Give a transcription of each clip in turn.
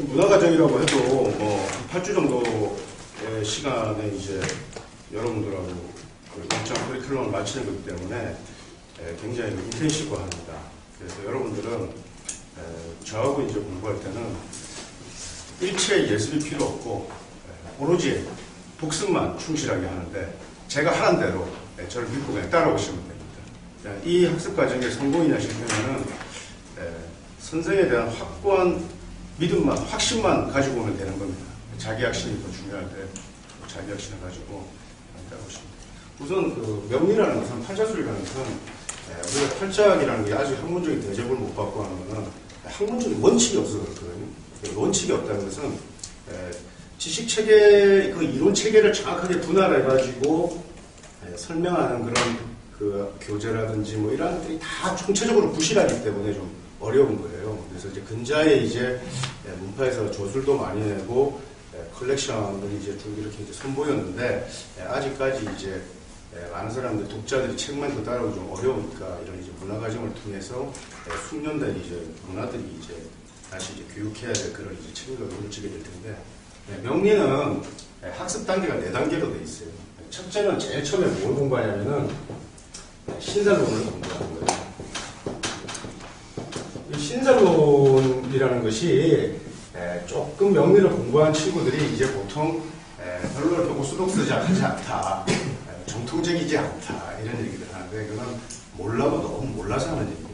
문화과정이라고 해도 뭐 8주 정도의 시간에 이제 여러분들하고 일정 커리큘럼을 마치는 거기 때문에 굉장히 인텐시브합니다. 그래서 여러분들은 저하고 이제 공부할 때는 일체의 예습이 필요 없고 오로지 복습만 충실하게 하는데 제가 하는 대로 저를 믿고 그냥 따라오시면 됩니다. 이 학습 과정의 성공이나 실패는 선생에 대한 확고한 믿음만, 확신만 가지고 오면 되는 겁니다. 자기 확신이 더 중요한데 자기 확신을 가지고 따라오시면 됩니다. 우선 그 명리라는 것은 팔자술이라는 것은 우리가 팔자학이라는 게 아직 학문적인 대접을 못 받고 하는 것은 학문적인 원칙이 없어서 그렇거든요. 원칙이 없다는 것은 지식체계, 그 이론체계를 정확하게 분할해가지고 설명하는 그런 그 교재라든지 뭐 이런 것들이 다 총체적으로 부실하기 때문에 좀 어려운 거예요. 그래서 이제 근자에 이제 문파에서 조술도 많이 내고 컬렉션을 이제 쭉 이렇게 이제 선보였는데 아직까지 이제 많은 사람들, 독자들이 책만 더 따라오기 좀 어려우니까 이런 이제 문화과정을 통해서 숙련된 이제 문화들이 이제 다시 이제 교육해야 될 그런 이제 책임과 론을 지게 될 텐데 명리는 학습 단계가 4단계로 되어 있어요. 첫째는 제일 처음에 뭘 공부하냐면은 신살론을 공부하는 거예요. 이 신살론이라는 것이 조금 명리를 공부한 친구들이 이제 보통 별로 이렇게 오소독스하지 않다, 정통적이지 않다 이런 얘기를 하는데 그건 몰라도 너무 몰라서 하는 얘기예요.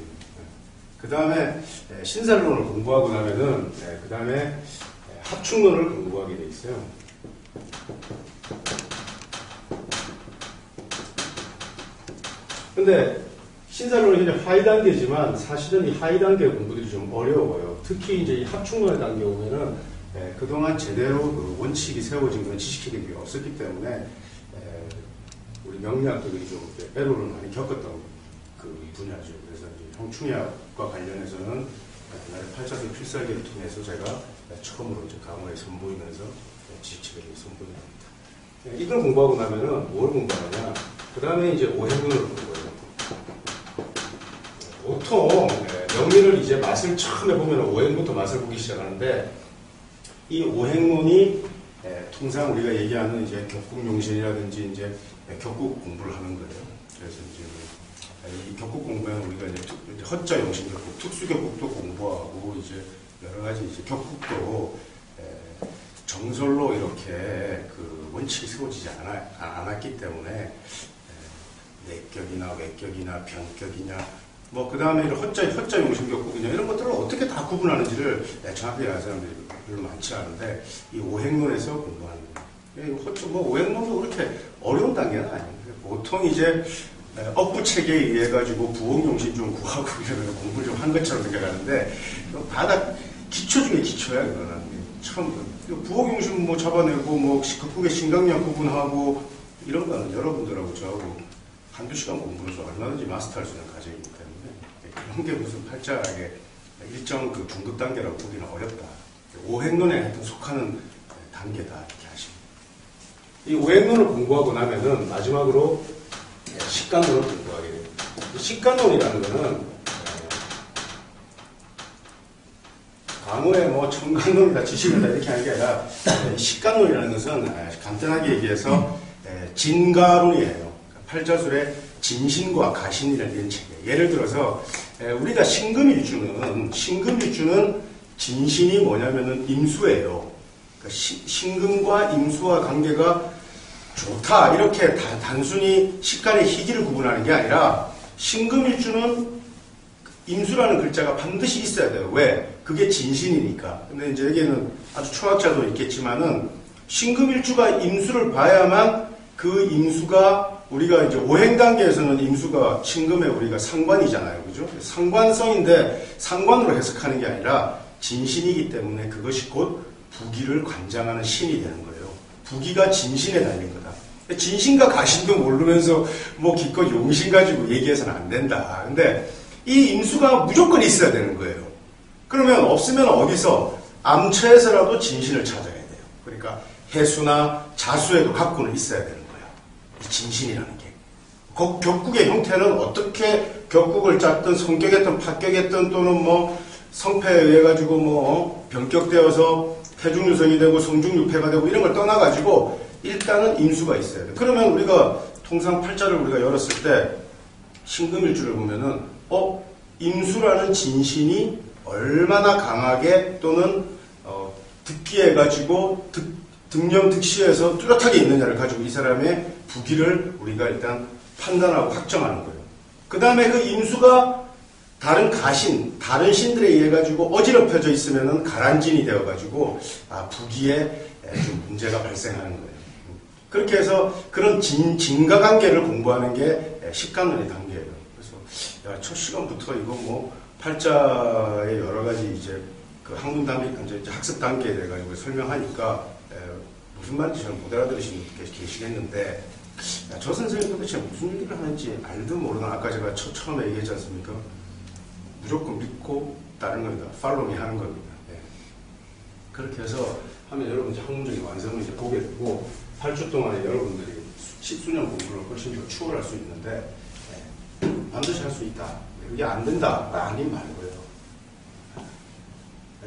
그 다음에 신살론을 공부하고 나면은 그 다음에 합충론을 공부하게 돼 있어요. 근데 신살론이 이제 하위 단계지만 사실은 이 하위 단계 공부들이 좀 어려워요. 특히 이제 이 합충론의 단계 오면은 그동안 제대로 그 원칙이 세워진 그런 지식체계들이 없었기 때문에 우리 명리학들이 좀 에러를 많이 겪었던 그 분야죠. 그래서 이제 형충의학과 관련해서는 그날의 팔자술 필살기를 통해서 제가 처음으로 이제 강화에 선보이면서 지식체계를 선보입니다. 이걸 공부하고 나면은 뭘 공부하느냐? 그 다음에 이제 오행론을 공부해요. 보통 명리를 이제 맛을 처음 해보면 오행부터 맛을 보기 시작하는데 이 오행론이 통상 우리가 얘기하는 이제 격국용신이라든지 이제 격국 공부를 하는 거예요. 그래서 이제 이 격국 공부는 우리가 이제 허자 용신 격국, 특수 격국도 공부하고 이제 여러 가지 이제 격국도 정설로 이렇게 그 원칙이 세워지지 않았기 때문에 내격이나 외격이나 병격이냐 뭐 그 다음에 허자 용신 격국이냐 이런 것들을 어떻게 다 구분하는지를 정확하게 아는 사람들이 별로 많지 않은데 이 오행론에서 공부하는 거예요. 뭐 오행론도 그렇게 어려운 단계는 아니에요. 보통 이제 억부체계에 의해 가지고 부홍용신 좀 구하고 이러면 공부를 좀 한 것처럼 생각하는데 바닥 기초 중에 기초야 그거는. 처음 부홍용신 뭐 잡아내고 뭐 극국의 신강약 구분하고 이런 거는 여러분들하고 저하고 한두 시간 공부해서 얼마든지 마스터할 수 있는 과정이기 때문에 그런 게 무슨 팔자학의 일정 그 중급 단계라고 보기는 어렵다. 오행론에 하여튼 속하는 단계다 이렇게 하십니다. 이 오행론을 공부하고 나면은 마지막으로 식간론을 공부하게 됩니다. 식간론이라는 거는 강호의 뭐 청간론이다 지식이다 이렇게 하는 게 아니라 식간론이라는 것은 간단하게 얘기해서 진가론이에요. 팔자술의 진신과 가신이라는 이런 체계. 예를 들어서 우리가 신금일주는 진신이 뭐냐면은 임수예요. 그러니까 신금과 임수와 관계가 좋다 이렇게 단순히 식간의 희기를 구분하는 게 아니라 신금일주는 임수라는 글자가 반드시 있어야 돼요. 왜? 그게 진신이니까. 근데 이제 여기에는 아주 초학자도 있겠지만은 신금일주가 임수를 봐야만 그 임수가 우리가 이제 오행 단계에서는 임수가 신금에 우리가 상관이잖아요. 그죠? 상관성인데 상관으로 해석하는 게 아니라 진신이기 때문에 그것이 곧 부기를 관장하는 신이 되는 거예요. 부기가 진신에 달린 거다. 진신과 가신도 모르면서 뭐 기껏 용신 가지고 얘기해서는 안 된다. 근데 이 임수가 무조건 있어야 되는 거예요. 그러면 없으면 어디서 암처에서라도 진신을 찾아야 돼요. 그러니까 해수나 자수에도 각군은 있어야 되는 거예요. 진신이라는 게. 격국의 형태는 어떻게 격국을 짰든 성격했든 파격했든 또는 뭐 성패에 의해 가지고 변격되어서 태중유성이 되고 성중유패가 되고 이런 걸 떠나가지고 일단은 임수가 있어야 돼. 그러면 우리가 통상 팔자를 우리가 열었을 때 신금일주를 보면은 임수라는 진신이 얼마나 강하게 또는 득기해가지고 득념득시해서 뚜렷하게 있느냐를 가지고 이 사람의 부기를 우리가 일단 판단하고 확정하는 거예요. 그 다음에 그 임수가 다른 가신, 다른 신들에 의해 가지고 어지럽혀져 있으면은 가란진이 되어가지고 부기에 좀 문제가 발생하는 거예요. 그렇게 해서 그런 진가관계를 공부하는 게 식간론의 단계예요. 그래서 첫 시간부터 이거 팔자의 여러 가지 이제 그 학문 단계, 이제 학습 단계에 대해 가지고 설명하니까 무슨 말인지 잘 못 알아들으시는 분이 계시겠는데 저 선생님 도대체 무슨 일을 하는지 알든 모르든 아까 제가 처음에 얘기했지 않습니까? 무조건 믿고 따르는 겁니다. 팔로미 하는 겁니다. 네. 그렇게 해서 하면 여러분 이제 학문적인 완성을 이제 보게 되고 8주 동안에 여러분들이 수년 공부를 훨씬 더 추월할 수 있는데 반드시 할 수 있다. 그게 안 된다. 아닌 말고요.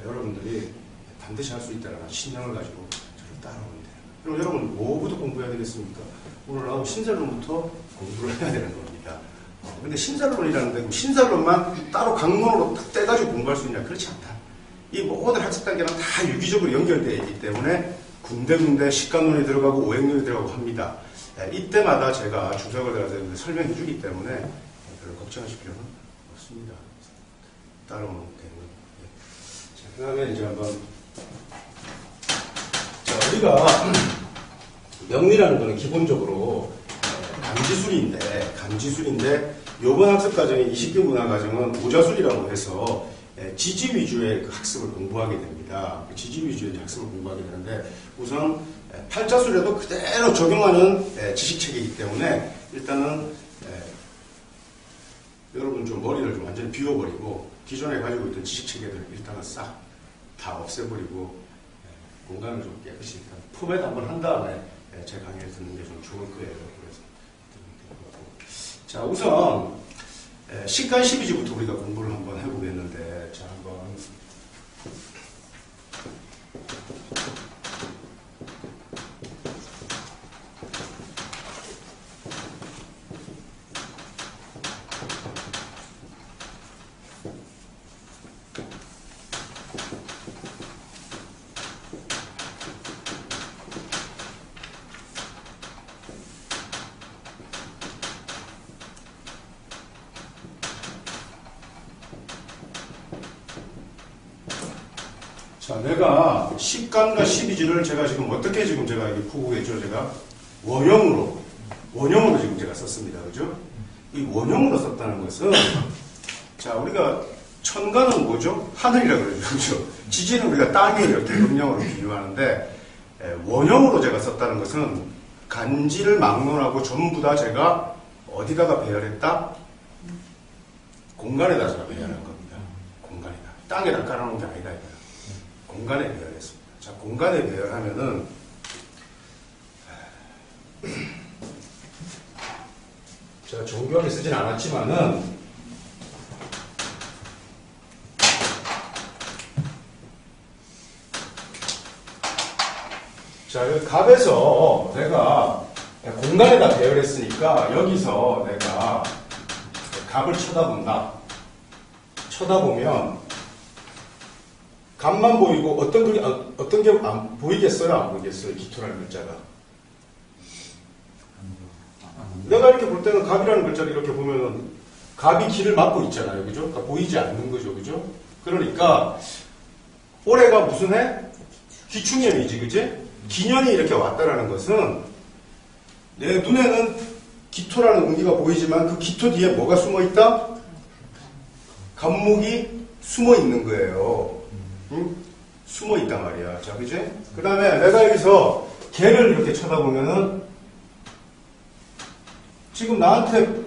여러분들이 반드시 할 수 있다는 신념을 가지고 저를 따라오면 돼요. 그럼 여러분 뭐부터 공부해야 되겠습니까? 오늘 나온 신설론부터 공부를 해야 되는 겁니다. 근데 신설론이라는 데 신설론만 따로 강론으로 딱 떼가지고 공부할 수 있냐? 그렇지 않다. 이 모든 학습 단계는 다 유기적으로 연결되어 있기 때문에 군데군데 식간론이 들어가고 오행론이 들어가고 합니다. 이때마다 제가 주석을 들어서 설명해 주기 때문에 별로 걱정하실 필요는 없습니다. 따라오면 되는 거예요. 자, 그 다음에 이제 한번 자, 우리가 명리라는 거는 기본적으로 감지술인데 요번 학습 과정의 20기 문화 과정은 오자술이라고 해서 지지 위주의 그 학습을 공부하게 됩니다. 지지 위주의 학습을 공부하게 되는데 우선 팔자술에도 그대로 적용하는 지식체계이기 때문에 일단은 여러분 좀 머리를 좀 완전히 비워버리고 기존에 가지고 있던 지식체계들을 일단은 싹 다 없애버리고 공간을 좀 깨끗이 일단 포맷 한번 한 다음에 제 강의를 듣는 게 좀 좋을 거예요. 그래서 자, 우선 식간 12지부터 우리가 공부를 한번 해보겠는데 자, 한번 자, 내가 식간과 12지를 제가 지금 어떻게 지금 제가 이게 푸고겠죠? 제가 원형으로 지금 제가 썼습니다. 그죠? 이 원형으로 썼다는 것은 자, 우리가 천간은 뭐죠? 하늘이라고 그러죠. 그죠? 지지는 우리가 땅에 이렇게 음영으로 비유하는데 원형으로 제가 썼다는 것은 간지를 막론하고 전부 다 제가 어디다가 배열했다? 공간에다 제가 배열한 겁니다. 공간에다. 땅에다 깔아놓은 게 아니다. 공간에 배열했습니다. 자, 공간에 배열하면은 제가 정교하게 쓰진 않았지만은 자, 여기 갑에서 내가 공간에다 배열했으니까 여기서 내가 갑을 쳐다본다. 쳐다보면 갑만 보이고 어떤 게 안 보이겠어요? 안 보이겠어요? 기토라는 글자가. 내가 이렇게 볼 때는 갑이라는 글자를 이렇게 보면은 갑이 길을 막고 있잖아요. 그죠? 그러니까 보이지 않는 거죠. 그죠? 그러니까 올해가 무슨 해? 기축년이지. 그지? 기년이 이렇게 왔다라는 것은 내 눈에는 기토라는 의미가 보이지만 그 기토 뒤에 뭐가 숨어 있다? 갑목이 숨어 있는 거예요. 응? 숨어 있단 말이야. 자, 그지? 그 다음에 내가 여기서 개를 이렇게 쳐다보면은 지금 나한테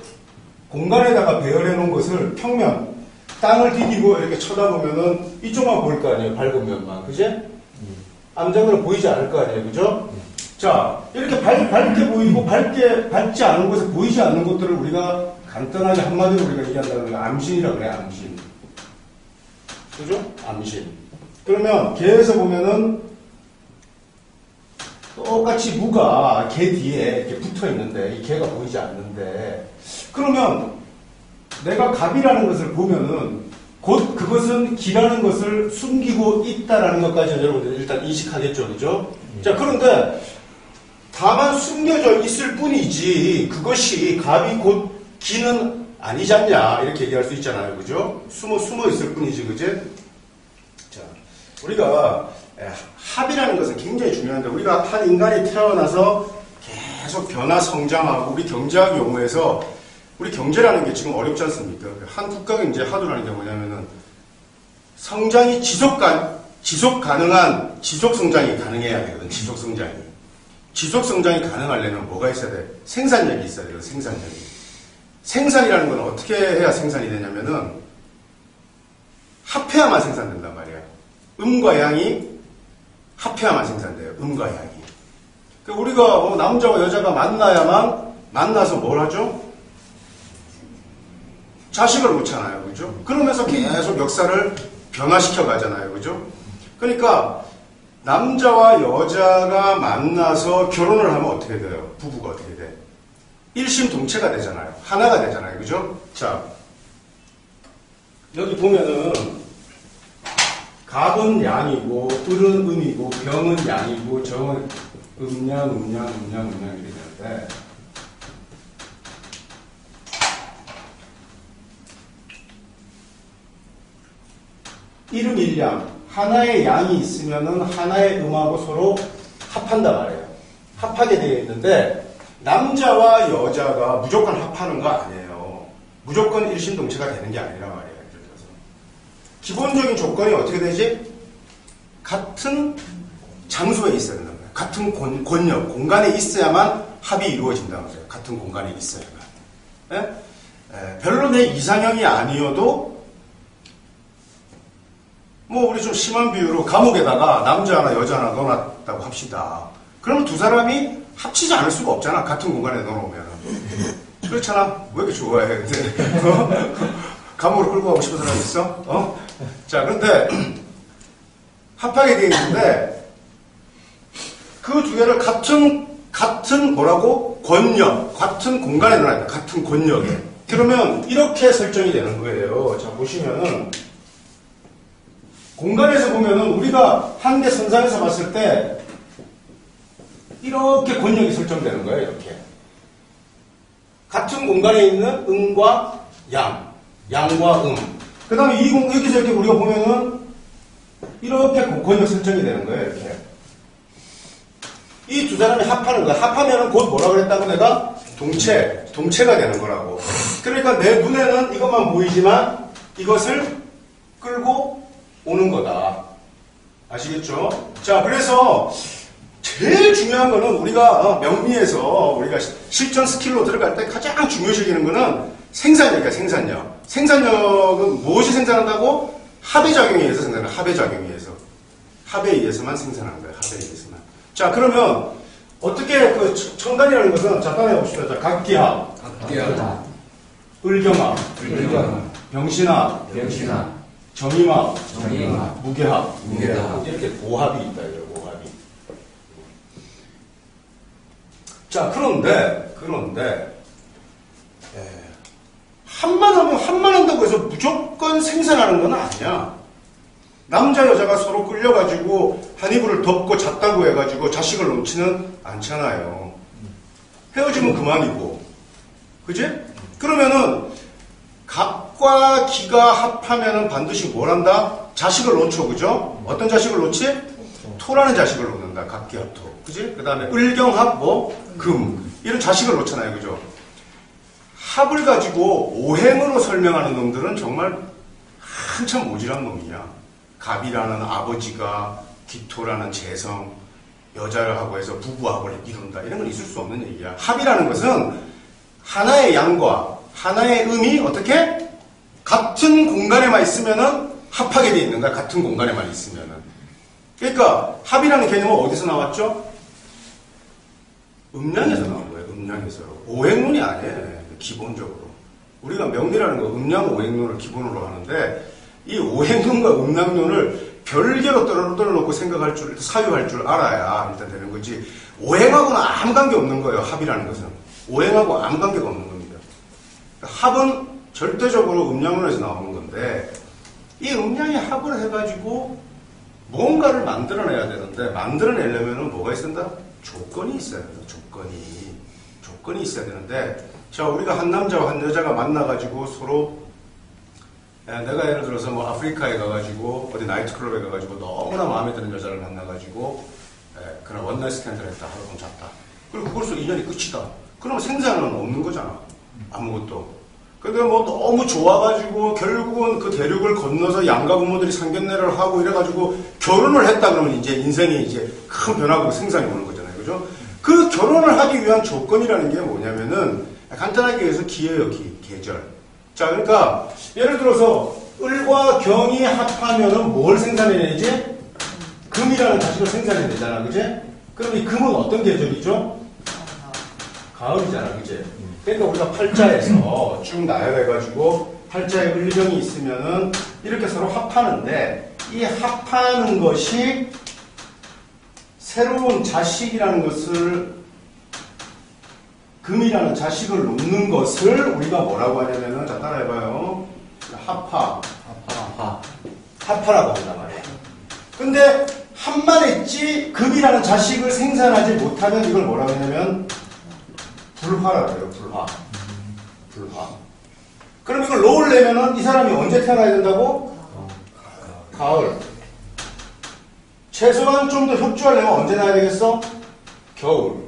공간에다가 배열해 놓은 것을 평면, 땅을 디디고 이렇게 쳐다보면은 이쪽만 보일 거 아니에요. 밝은 면만. 그지? 암장은 보이지 않을 거 아니에요. 그죠? 자, 이렇게 밝게 보이고 밝지 않은 곳에 보이지 않는 것들을 우리가 간단하게 한마디로 우리가 얘기한다는 게 암신이라고 그래, 암신. 그죠? 암신. 그러면 개에서 보면은 똑같이 무가 개 뒤에 이렇게 붙어 있는데 이 개가 보이지 않는데 그러면 내가 갑이라는 것을 보면은 곧 그것은 기라는 것을 숨기고 있다라는 것까지는 여러분들 일단 인식하겠죠, 그죠? 자, 그런데 다만 숨겨져 있을 뿐이지 그것이 갑이 곧 기는 아니지 않냐 이렇게 얘기할 수 있잖아요, 그죠? 숨어 있을 뿐이지, 그제? 자, 우리가 합이라는 것은 굉장히 중요한데 우리가 한 인간이 태어나서 계속 변화 성장하고 우리 경제학 용어에서 우리 경제라는 게 지금 어렵지 않습니까? 한 국가가 이제 하도라는 게 뭐냐면은 성장이 지속 가능한 지속 성장이 가능해야 되거든. 지속 성장이 가능하려면 뭐가 있어야 돼? 생산력이 있어야 돼요. 생산이라는 건 어떻게 해야 생산이 되냐면은 합해야만 생산된단 말이야. 음과 양이 합해야만 생산돼요. 음과 양이. 우리가 남자와 여자가 만나서 뭘 하죠? 자식을 놓잖아요. 그죠? 그러면서 계속 역사를 변화시켜 가잖아요. 그죠? 그러니까 남자와 여자가 만나서 결혼을 하면 어떻게 돼요? 부부가 어떻게 돼? 일심동체가 되잖아요. 하나가 되잖아요. 그죠? 자, 여기 보면은 갑은 양이고 을은 음이고 병은 양이고 정은 음양 이렇게 되는데 일음 일양 하나의 양이 있으면은 하나의 음하고 서로 합한단 말이에요. 합하게 되어 있는데 남자와 여자가 무조건 합하는 거 아니에요. 무조건 일심동체가 되는 게 아니란 말이에요. 그래서 기본적인 조건이 어떻게 되지? 같은 장소에 있어야 된단 말이에요. 같은 권력, 공간에 있어야만 합이 이루어진다는 거예요. 같은 공간에 있어야만. 별로 내 이상형이 아니어도 우리 좀 심한 비유로 감옥에다가 남자 하나 여자 하나 넣어놨다고 합시다. 그러면 두 사람이 합치지 않을 수가 없잖아. 같은 공간에 넣어놓으면. 그렇잖아. 왜 이렇게 좋아해? 근데 감옥으로 끌고 가고 싶은 사람 있어? 자, 그런데 합하게 되어 있는데 그 두 개를 같은 뭐라고? 권력. 같은 공간에 넣어놨다. 같은 권력에. 그러면 이렇게 설정이 되는 거예요. 자, 보시면은 공간에서 보면은 우리가 한 개 선상에서 봤을 때 이렇게 권력이 설정되는 거예요. 이렇게 같은 공간에 있는 음과 양과 그 다음에 여기서 이렇게 우리가 보면은 이렇게 권력 설정이 되는 거예요. 이렇게 이 두 사람이 합하는 거야. 합하면은 곧 뭐라 그랬다고 내가? 동체가 되는 거라고. 그러니까 내 눈에는 이것만 보이지만 이것을 끌고 오는 거다. 아시겠죠? 자, 그래서 제일 중요한 거는 우리가 명리에서 우리가 실전 스킬로 들어갈 때 가장 중요시하는 거는 생산력이야, 생산력. 생산력은 무엇이 생산한다고? 합의 작용에 의해서 생산해요. 합의 작용에 의해서. 합에 의해서만 생산하는 거예요. 합에 의해서만. 자, 그러면 어떻게 그 청단이라는 것은 자, 따라해 봅시다. 자, 각기합. 을경합. 병신합. 정임합, 무게합, 이렇게 고합이 있다, 이거 고합이. 자, 그런데, 합만 한다고 해서 무조건 생산하는 건 아니야. 남자, 여자가 서로 끌려가지고 한 이불을 덮고 잤다고 해가지고 자식을 놓지는 않잖아요. 헤어지면 그만이고. 그지? 그러면은, 갑과 기가 합하면은 반드시 뭘 한다? 자식을 놓죠, 그죠? 어떤 자식을 놓지? 토라는 자식을 놓는다. 갑기합토. 그지? 그 다음에 을경합, 금. 이런 자식을 놓잖아요, 그죠? 합을 가지고 오행으로 설명하는 놈들은 정말 한참 모질한 놈이야. 갑이라는 아버지가 기토라는 재성, 여자하고 해서 부부합을 이룬다. 이런 건 있을 수 없는 얘기야. 합이라는 것은 하나의 양과 하나의 음이 어떻게? 같은 공간에만 있으면은 합하게 되어 있는 거야. 같은 공간에만 있으면은. 그러니까 합이라는 개념은 어디서 나왔죠? 음양에서 나온 거예요. 음양에서. 오행론이 아니에요. 기본적으로. 우리가 명리라는 거 음양 오행론을 기본으로 하는데 이 오행론과 음락론을 별개로 떨어놓고 생각할 줄, 사유할 줄 알아야 일단 되는 거지. 오행하고는 아무 관계 없는 거예요, 합이라는 것은. 오행하고 아무 관계가 없는 겁니다. 합은 절대적으로 음양론에서 나오는 건데, 이 음양이 합을 해가지고 뭔가를 만들어내야 되는데, 만들어내려면 뭐가 있어야 된다? 조건이 있어야 된다, 조건이 있어야 되는데, 자, 우리가 한 남자와 한 여자가 만나가지고 서로, 내가 예를 들어서 뭐 아프리카에 가가지고, 어디 나이트클럽에 가가지고 너무나 마음에 드는 여자를 만나가지고, 그런 원나잇 스탠드를 했다, 하루 종일 잤다. 그리고 그걸로 인연이 끝이다. 그러면 생사는 없는 거잖아. 아무것도. 근데 뭐 너무 좋아가지고 결국은 그 대륙을 건너서 양가 부모들이 상견례를 하고 이래가지고 결혼을 했다 그러면 이제 인생이 이제 큰 변화고 생산이 오는 거잖아요. 그죠? 그 결혼을 하기 위한 조건이라는 게 뭐냐면은 간단하게 얘기해서 기예요, 계절. 자, 그러니까 예를 들어서 을과 경이 합하면은 뭘 생산해내지? 금이라는 자식을 생산해내잖아. 그지? 그럼 이 금은 어떤 계절이죠? 가을이잖아. 그지? 그러니까 우리가 팔자에서 쭉 나열해가지고 팔자에 을병이 있으면은 이렇게 서로 합하는데 이 합하는 것이 새로운 자식이라는 것을 금이라는 자식을 놓는 것을 우리가 뭐라고 하냐면은 자 따라해봐요. 합하라고 한단 말이야. 근데 합만 했지 금이라는 자식을 생산하지 못하면 이걸 뭐라고 하냐면 불화라고 해요. 불화. 그럼 이걸 놓으려면은 이 사람이 언제 태어나야 된다고? 가을. 최소한 좀 더 협조하려면 언제 나야 되겠어? 겨울.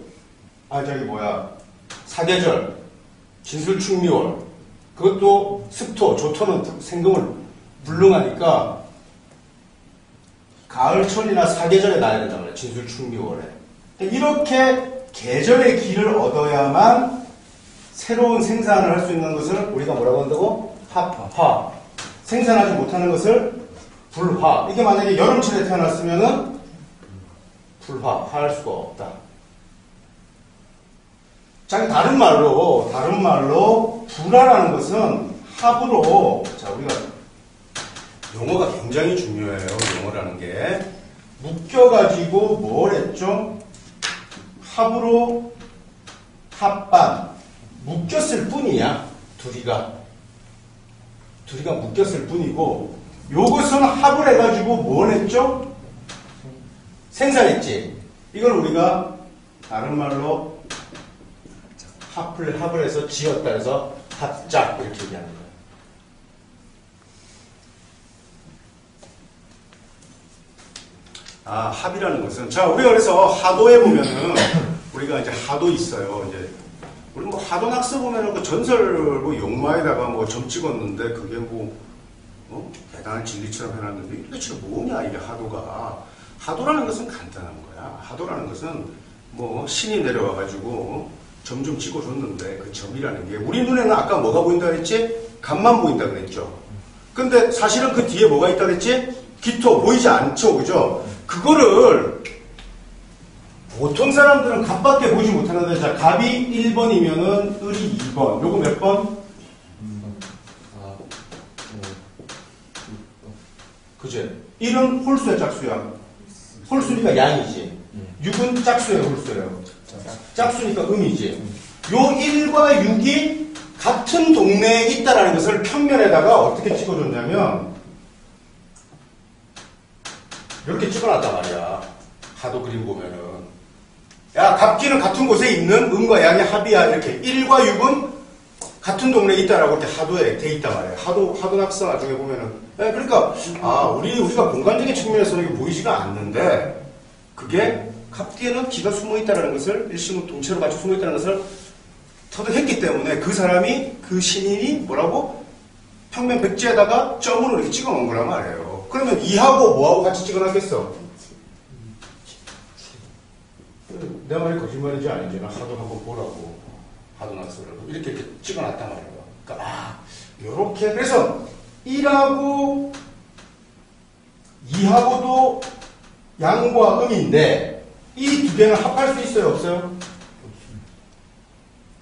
사계절. 진술충미월. 그것도 습토, 조토는 생금을 불능하니까 가을철이나 사계절에 나야 된단 말이야. 진술충미월에. 이렇게 계절의 기를 얻어야만 새로운 생산을 할 수 있는 것을 우리가 뭐라고 한다고? 합화. 생산하지 못하는 것을 불화. 이게 만약에 여름철에 태어났으면은 불화할 수가 없다. 자, 다른 말로 불화라는 것은 합으로, 자, 우리가 용어가 굉장히 중요해요. 용어라는 게 묶여가지고 뭘 했죠? 합으로 합반 묶였을 뿐이야. 둘이가 묶였을 뿐이고 요것은 합을 해가지고 뭘 했죠? 생산했지. 이걸 우리가 다른 말로 합을 해서 지었다 해서 합작 이렇게 얘기하는 거예요. 합이라는 것은 자 우리가 그래서 하도에 보면은 우리가 이제 하도 있어요. 이제 우리 뭐 하도 낙서 보면은 그 전설 뭐 용마에다가 뭐 점 찍었는데 그게 뭐 대단한 진리처럼 해놨는데 이게 도대체 뭐냐 이게 하도라는 것은 간단한 거야. 하도라는 것은 뭐 신이 내려와가지고 점 좀 찍어줬는데 그 점이라는 게 우리 눈에는 아까 뭐가 보인다 그랬지? 값만 보인다 그랬죠. 근데 사실은 그 뒤에 뭐가 있다 그랬지? 기토 보이지 않죠, 그죠? 그거를 보통 사람들은 값밖에 보지 못하는데 자 갑이 1번이면은 을이 2번 요거 몇 번? 그죠? 1은 홀수야 짝수야? 홀수니까 양이지 6은 짝수야 홀수예요? 짝수니까 음이지 요 1과 6이 같은 동네에 있다는 것을 평면에다가 어떻게 찍어줬냐면 이렇게 찍어놨단 말이야. 하도 그림 보면은. 야, 갑기는 같은 곳에 있는 음과 양의 합이야. 이렇게. 1과 6은 같은 동네에 있다라고 이렇게 하도에 돼 있단 말이야. 하도 낙서 나중에 보면은. 그러니까, 우리가 공간적인 측면에서는 이게 보이지가 않는데, 그게 갑 뒤에는 기가 숨어 있다는 것을, 일심은 동체로 같이 숨어 있다는 것을 터득했기 때문에 그 사람이, 그 신인이 뭐라고? 평면 백지에다가 점으로 이렇게 찍어 놓은 거란 말이에요. 그러면 2하고 뭐하고 같이 찍어놨겠어? 내 말이 거짓말인지 아닌지 하도 한번 보라고 하도 낙서를 이렇게 찍어놨단 말이에요. 그러니까 요렇게 그래서 1하고 2하고도 양과 음인데 이 두 개는 합할 수 있어요? 없어요?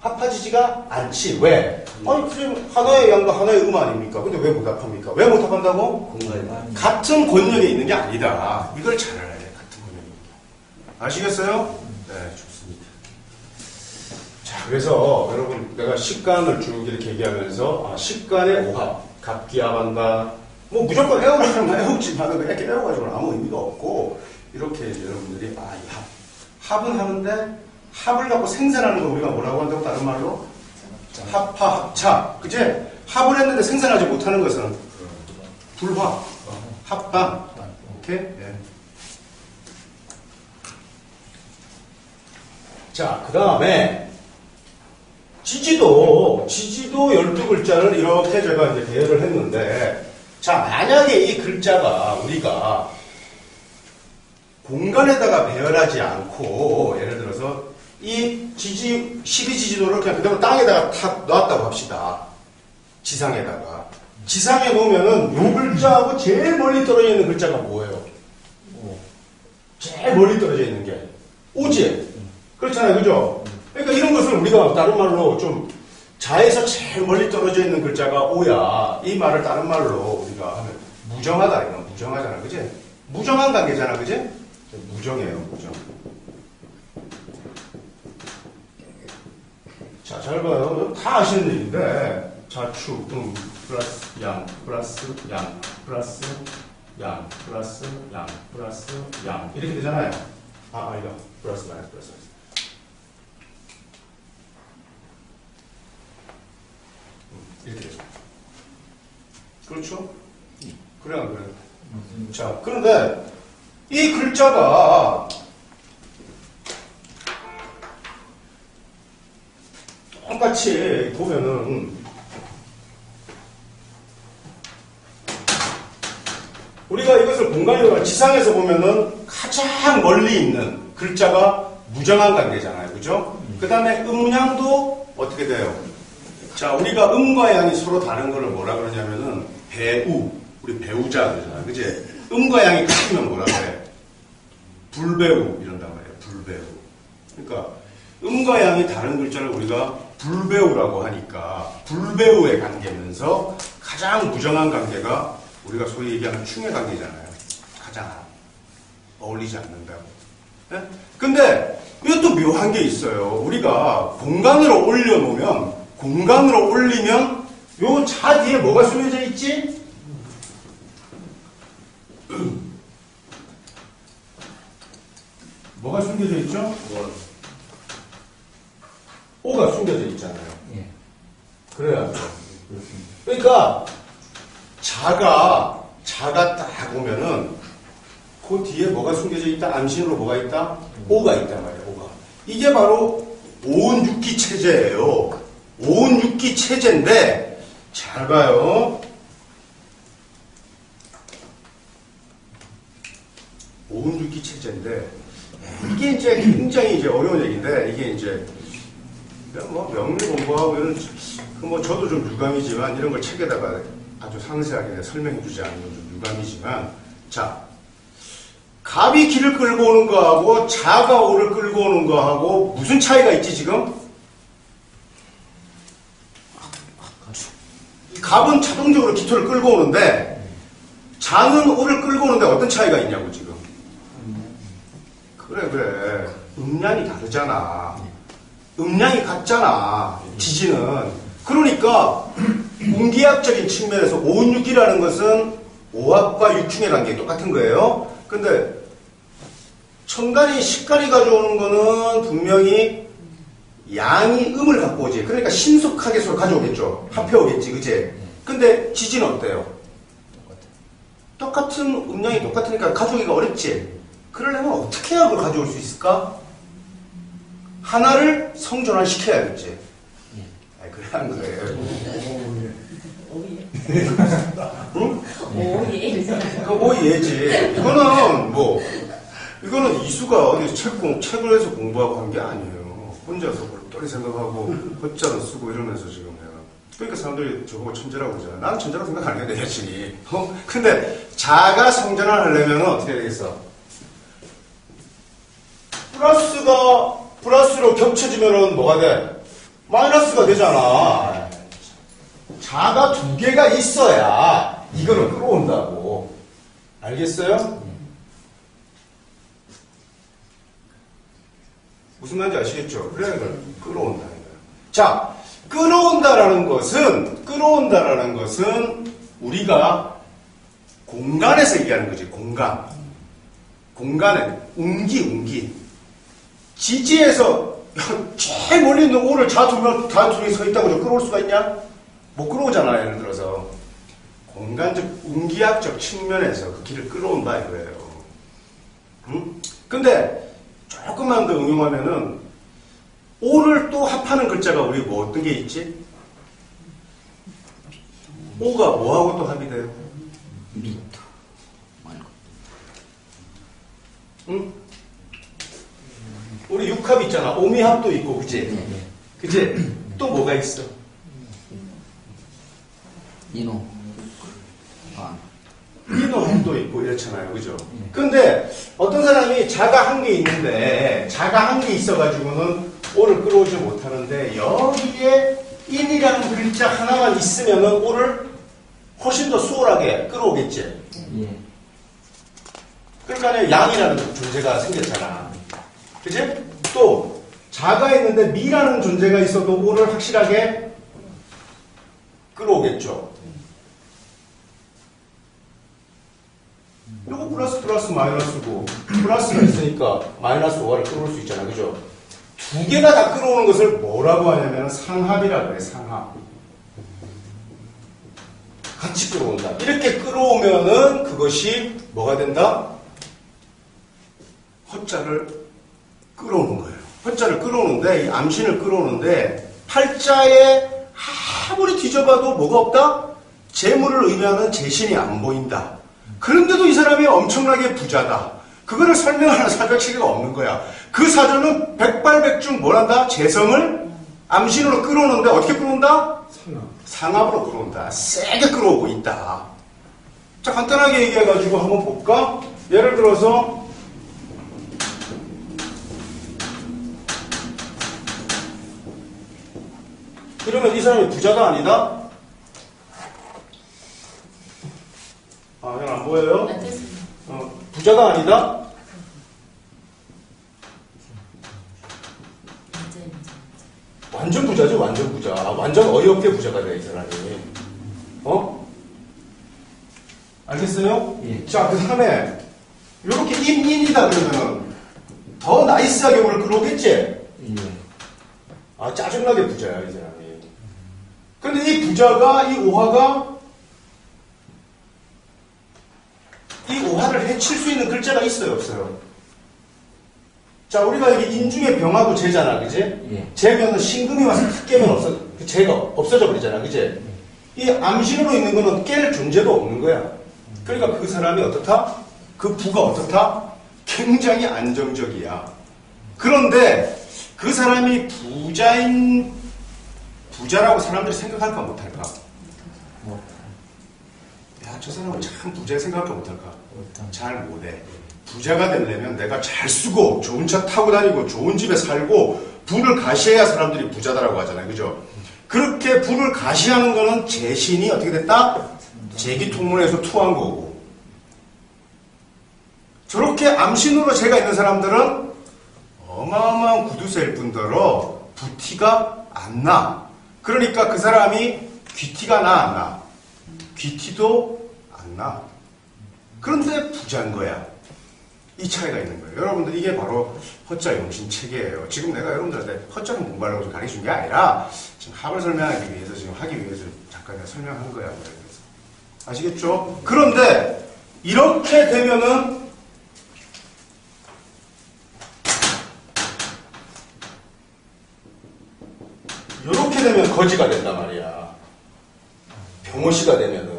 합하지지가 않지. 왜? 아니, 선생님, 하나의 양과 하나의 음 아닙니까? 근데 왜 못 합합니까? 왜 못 합한다고? 공간이 같은 권역에 있는 게 아니다. 이걸 잘 알아야 돼. 같은 권역에 있는 게. 아시겠어요? 네, 좋습니다. 자, 그래서 여러분, 내가 식간을 쭉 이렇게 얘기하면서, 식간의 오합, 갑기합한다. 뭐 무조건 애워가지고 애우지만 그냥 이렇게 애워가지고는 아무 의미가 없고, 이렇게 이제 여러분들이, 이 합은 하는데, 합을 갖고 생산하는 거 우리가 뭐라고 한다고 다른 말로? 합파, 합차. 그제? 합을 했는데 생산하지 못하는 것은 불화, 합방. 오케이? 네. 자, 그 다음에 지지도 12글자를 이렇게 제가 이제 배열을 했는데, 자, 만약에 이 글자가 우리가 공간에다가 배열하지 않고, 예를 들어서 이 12지지도를 그냥 그대로 땅에다가 탁 놨다고 합시다. 지상에다가. 지상에 놓으면은 요 글자하고 제일 멀리 떨어져 있는 글자가 뭐예요? 제일 멀리 떨어져 있는 게 오지? 그렇잖아요. 그죠? 그러니까 이런 것을 우리가 다른 말로 좀 자에서 제일 멀리 떨어져 있는 글자가 오야. 이 말을 다른 말로 우리가 하면 무정하다. 이거 무정하잖아. 그지? 무정한 관계잖아. 그지? 무정이에요. 무정. 자, 잘 봐요. 다 아시는 일인데, 자축, 플러스 양, 플러스 양, 플러스 양, 플러스 양, 플러스 양. 이렇게 되잖아요. 이거. 플러스 마이너스, 플러스 마이너스. 이렇게 되죠. 그렇죠? 그래, 안 그래? 자, 그런데, 이 글자가, 똑같이 보면은 우리가 이것을 공간으로 지상에서 보면은 가장 멀리 있는 글자가 무정한 관계잖아요. 그죠? 그 다음에 음량도 어떻게 돼요? 자, 우리가 음과 양이 서로 다른 거를 뭐라 그러냐면은 배우. 우리 배우자 그러잖아요. 그지? 음과 양이 같으면 뭐라 그래? 불배우 이런단 말이에요. 불배우. 그러니까 음과 양이 다른 글자를 우리가 불배우라고 하니까 불배우의 관계면서 가장 무정한 관계가 우리가 소위 얘기하는 충의 관계잖아요. 가장 어울리지 않는다고. 네? 근데 이것도 묘한 게 있어요. 우리가 공간으로 올려놓으면 공간으로 올리면 요 자 뒤에 뭐가 숨겨져 있지? 뭐가 숨겨져 있죠? 오가 숨겨져 있잖아요. 예. 그래야. 그러니까 자가 딱 오면은 그 뒤에 뭐가 숨겨져 있다? 암신으로 뭐가 있다? 오가 있단 말이에요. 오가. 이게 바로 오운육기 체제예요. 오운육기 체제인데 잘 봐요. 오운육기 체제인데 이게 이제 굉장히 이제 어려운 얘기인데 이게 이제 뭐 명리 공부하고 이런 뭐 저도 좀 유감이지만 이런 걸 책에다가 아주 상세하게 설명해 주지 않는 건 좀 유감이지만 자 갑이 기를 끌고 오는 거하고 자가 오를 끌고 오는 거하고 무슨 차이가 있지 지금? 갑은 자동적으로 기토를 끌고 오는데 자는 오를 끌고 오는데 어떤 차이가 있냐고 지금. 그래 음량이 다르잖아. 음량이 같잖아. 지지는. 그러니까 공기학적인 측면에서 오운육기라는 것은 오합과 육충의 관계가 똑같은 거예요. 근데 천간이 식간이 가져오는 거는 분명히 양이 음을 갖고 오지. 그러니까 신속하게 서로 가져오겠죠. 합해오겠지. 그치? 근데 지지는 어때요? 똑같은 음량이 똑같으니까 가져오기가 어렵지. 그러려면 어떻게 해야 그걸 가져올 수 있을까? 하나를 성전환시켜야겠지. 그래 하는 거예요. 응? 오예지. 이거는 이수가 어디 책을 해서 공부하고 한 게 아니에요. 혼자서 똘똘히 생각하고 헛자로 쓰고 이러면서 지금 내가. 그러니까 사람들이 저보고 천재라고 그러잖아. 나는 천재라고 생각 안 해, 내 자신이. 근데 자가 성전환 하려면 어떻게 되겠어? 플러스가 플러스로 겹쳐지면은 뭐가 돼? 마이너스가 되잖아. 자가 두 개가 있어야 이거를 끌어온다고. 알겠어요? 무슨 말인지 아시겠죠? 그래, 이걸 끌어온다는 거예요. 자, 끌어온다라는 것은 우리가 공간에서 얘기하는 거지, 공간. 공간에, 웅기. 지지에서 제일 멀리 있는 오를 다 두 명이 서 있다고 저 끌어올 수가 있냐? 못 끌어오잖아, 예를 들어서. 공간적, 웅기학적 측면에서 그 길을 끌어온다 이거예요. 응? 근데 조금만 더 응용하면은 오를 또 합하는 글자가 우리 뭐 어떤 게 있지? 오가 뭐하고 또 합이 돼요? 미터 말고. 응? 우리 육합 있잖아. 오미합도 있고, 그치? 그치? 또 뭐가 있어? 인호. 인호합도 있고 이렇잖아요. 그죠? 근데 어떤 사람이 자가 한 개 있는데 자가 한 개 있어가지고는 오를 끌어오지 못하는데 여기에 인이라는 글자 하나만 있으면은 오를 훨씬 더 수월하게 끌어오겠지? 예. 그러니까 양이라는 존재가 생겼잖아. 그치? 또 자가 있는데 미라는 존재가 있어도 오를 확실하게 끌어오겠죠. 이거 플러스 마이너스고 플러스가 있으니까 마이너스 5를 끌어올 수 있잖아. 그죠? 두 개가 다 끌어오는 것을 뭐라고 하냐면 상합이라고 해. 상합. 같이 끌어온다. 이렇게 끌어오면은 그것이 뭐가 된다? 허자를 끌어오는 거예요. 허자를 끌어오는데 이 암신을 끌어오는데 팔자에 아무리 뒤져봐도 뭐가 없다? 재물을 의미하는 재신이 안 보인다. 그런데도 이 사람이 엄청나게 부자다. 그거를 설명하는 사별체계가 없는 거야. 그 사전은 백발백중 뭘 한다? 재성을 암신으로 끌어오는데 어떻게 끌어온다? 상합으로 끌어온다. 세게 끌어오고 있다. 자, 간단하게 얘기해가지고 한번 볼까? 예를 들어서 그러면 이 사람이 부자가 아니다? 아, 잘 안 보여요? 부자가 아니다? 완전 부자지, 완전 부자. 완전 어이없게 부자가 돼, 이 사람이. 알겠어요? 예. 자, 그 다음에, 이렇게 인이다 그러면은, 더 나이스하게 오를 끌어오겠지? 예. 아, 짜증나게 부자야, 이 사람이. 근데 이 부자가, 이 오화가, 이 오화를 해칠 수 있는 글자가 있어요, 없어요? 자, 우리가 여기 인중에 병하고 재잖아, 그지? 예. 재면은 신금이 와서 탁 깨면 재가 없어져 버리잖아, 그지? 이 암신으로 있는 거는 깰 존재도 없는 거야. 그러니까 그 사람이 어떻다? 그 부가 어떻다? 굉장히 안정적이야. 그런데 그 사람이 부자라고 사람들이 생각할까 못할까? 야, 저 사람은 참 부자 생각할까 못할까? 잘 못해. 부자가 되려면 내가 잘 쓰고 좋은 차 타고 다니고 좋은 집에 살고 부를 가시해야 사람들이 부자다라고 하잖아요. 그죠? 그렇게 부를 가시하는 거는 재신이 어떻게 됐다? 재기통문에서 투한 거고. 저렇게 암신으로 재가 있는 사람들은 어마어마한 구두쇠일 뿐더러 부티가 안 나. 그러니까 그 사람이 귀티가 나, 안 나? 귀티도 안 나. 그런데 부자인 거야. 이 차이가 있는 거예요. 여러분들 이게 바로 허자 용신 체계예요. 지금 내가 여러분들한테 허자를 공부하려고 좀 가르쳐준 게 아니라 지금 합을 설명하기 위해서 지금 하기 위해서 잠깐 내가 설명한 거야. 그래서. 아시겠죠? 그런데 이렇게 되면은 이렇게 되면 거지가 된단 말이야. 병호시가 되면은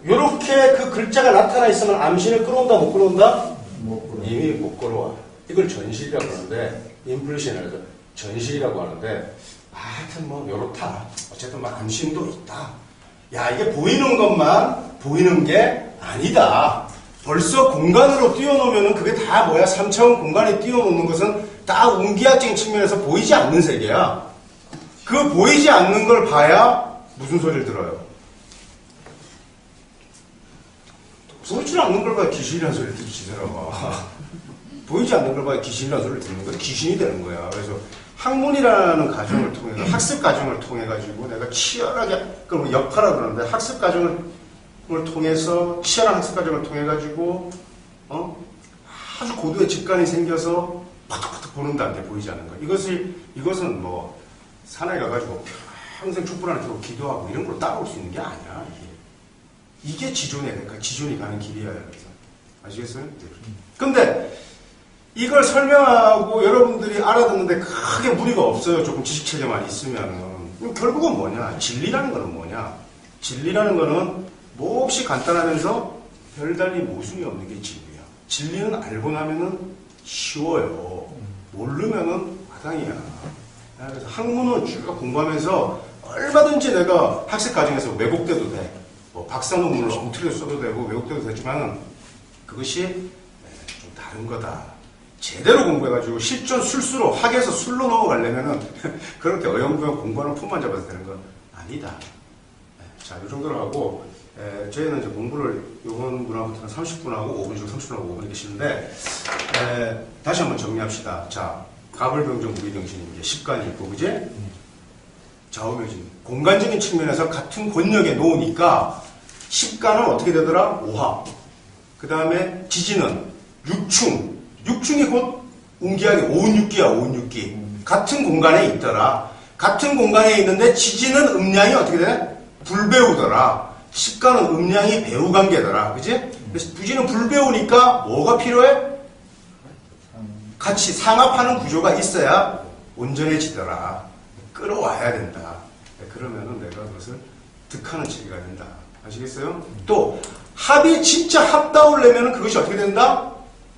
이렇게 그 글자가 나타나 있으면 암신을 끌어온다 못 끌어온다? 이미 못 끌어와. 이걸 전실이라고 하는데 인플루션이라서 전실이라고 하는데 하여튼 뭐 요렇다. 어쨌든 막 암신도 있다. 야, 이게 보이는 것만 보이는 게 아니다. 벌써 공간으로 띄워놓으면은 그게 다 뭐야? 3차원 공간에 띄워놓는 것은 다 운기학적인 측면에서 보이지 않는 세계야. 그 보이지 않는 걸 봐야 무슨 소리를 들어요? 보이지 않는 걸 봐야 귀신이라는 소리를 듣지, 사람아. 보이지 않는 걸 봐야 귀신이라는 소리를 듣는 거야. 귀신이 되는 거야. 그래서 학문이라는 과정을 통해서, 학습 과정을 통해가지고 내가 치열하게, 그걸 역파라 그러는데, 학습 과정을 통해서, 치열한 학습 과정을 통해가지고, 아주 고도의 직관이 생겨서 파닥파닥 보는 단계 보이지 않는 거. 이것은 뭐, 산에 가가지고 평생 촛불 안에 들고 기도하고 이런 걸로 따라올 수 있는 게 아니야, 이게 지존이 가는 길이야. 그래서. 아시겠어요? 근데, 이걸 설명하고 여러분들이 알아듣는데 크게 무리가 없어요. 조금 지식체계만 있으면은. 결국은 뭐냐? 진리라는 거는 뭐냐? 진리라는 거는 몹시 간단하면서 별달리 모순이 없는 게 진리야. 진리는 알고 나면은 쉬워요. 모르면은 마당이야. 그래서 학문은 쭉 공부하면서 얼마든지 내가 학습 과정에서 왜곡돼도 돼. 뭐 박사 논문을 엉터리로 써도 되고 왜곡돼도 되지만 그것이 좀 다른 거다. 제대로 공부해가지고 실전 술수로 학에서 술로 넘어가려면은 그렇게 어영부영 공부하는 품만 잡아서 되는 건 아니다. 자, 이 정도로 하고 저희는 이제 공부를 요번 문화부터는 30분 하고 5분 중 30분 하고 5분 이렇게 쉬는데 다시 한번 정리합시다. 자, 가불병정 무기정신이 이제 식관이 있고 그지? 좌우묘진 공간적인 측면에서 같은 권력에 놓으니까 식관은 어떻게 되더라? 오합. 그 다음에 지지는 육충이 곧 운기하게 오운육기야, 오운육기. 같은 공간에 있더라. 같은 공간에 있는데 지지는 음량이 어떻게 돼? 불배우더라. 식관은 음량이 배우 관계더라. 그지? 그래서 부지는 불배우니까 뭐가 필요해? 같이 상합하는 구조가 있어야 온전해지더라. 끌어와야 된다. 그러면은 내가 그것을 득하는 체계가 된다. 아시겠어요? 또 합이 진짜 합다우려면 그것이 어떻게 된다?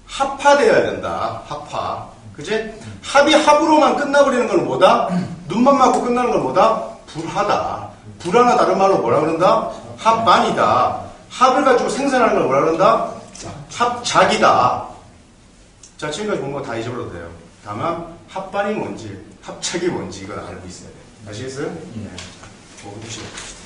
합화돼야 된다. 합화. 그지? 합이 합으로만 끝나버리는 건 뭐다? 눈만 맞고 끝나는 건 뭐다? 불하다. 불하나 다른 말로 뭐라 그런다? 합반이다. 합을 가지고 생산하는 걸 뭐라 그런다? 합작이다. 자, 지금까지 본 거 다 잊어버려도 돼요. 다만 합반이 뭔지, 합작이 뭔지 이걸 알고 있어야 돼요. 아시겠어요? 네. 5분 주시겠습니다.